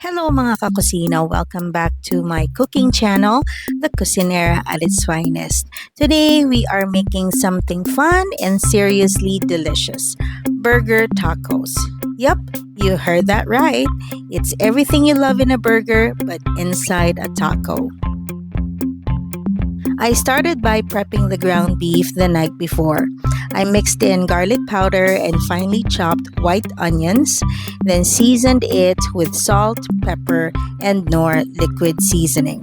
Hello mga kakusina, welcome back to my cooking channel, The Cucinera at its Finest. Today we are making something fun and seriously delicious, burger tacos. Yup, you heard that right. It's everything you love in a burger but inside a taco. I started by prepping the ground beef the night before. I mixed in garlic powder and finely chopped white onions, then seasoned it with salt, pepper, and Knorr liquid seasoning.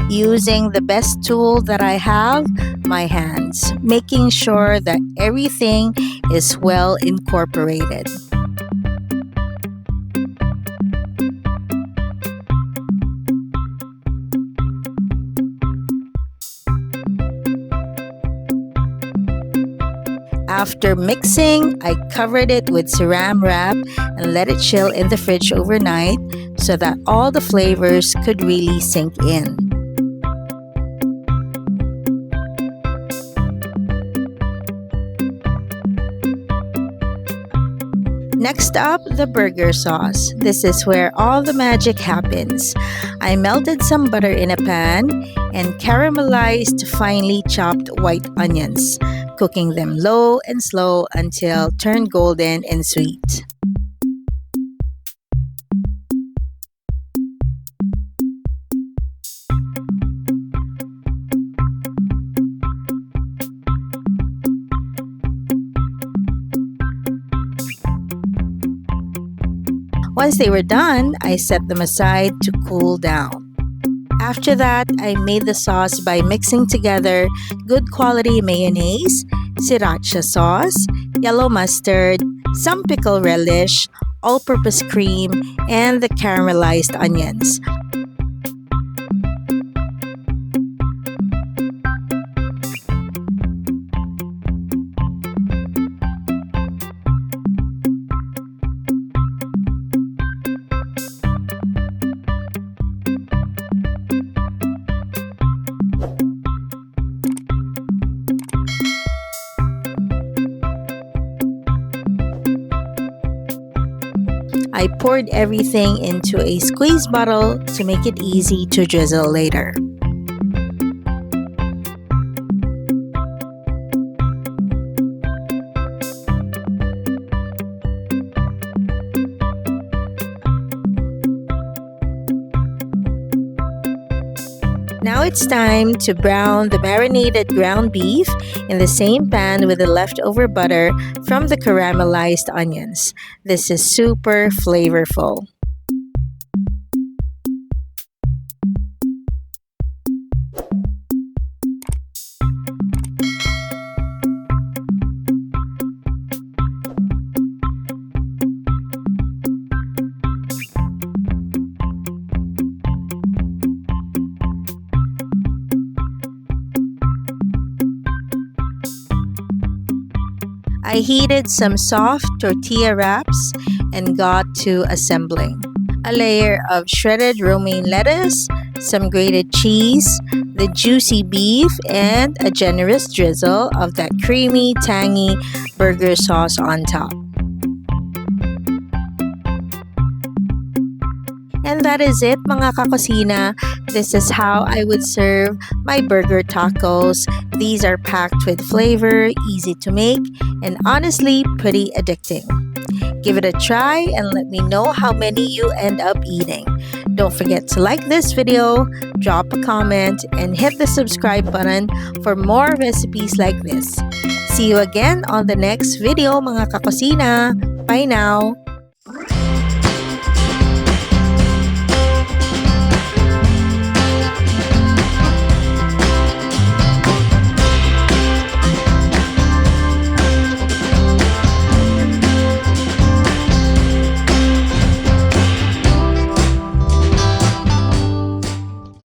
Using the best tool that I have, my hands, making sure that everything is well incorporated. After mixing, I covered it with saran wrap and let it chill in the fridge overnight so that all the flavors could really sink in. Next up, the burger sauce. This is where all the magic happens. I melted some butter in a pan and caramelized finely chopped white onions, cooking them low and slow until turned golden and sweet. Once they were done, I set them aside to cool down. After that, I made the sauce by mixing together good quality mayonnaise, sriracha sauce, yellow mustard, some pickle relish, all-purpose cream, and the caramelized onions. I poured everything into a squeeze bottle to make it easy to drizzle later. Now it's time to brown the marinated ground beef in the same pan with the leftover butter from the caramelized onions. This is super flavorful. I heated some soft tortilla wraps and got to assembling. A layer of shredded romaine lettuce, some grated cheese, the juicy beef, and a generous drizzle of that creamy, tangy burger sauce on top. And that is it, mga kakusina. This is how I would serve my burger tacos. These are packed with flavor, easy to make, and honestly pretty addicting. Give it a try and let me know how many you end up eating. Don't forget to like this video, drop a comment, and hit the subscribe button for more recipes like this. See you again on the next video, mga kakusina. Bye now!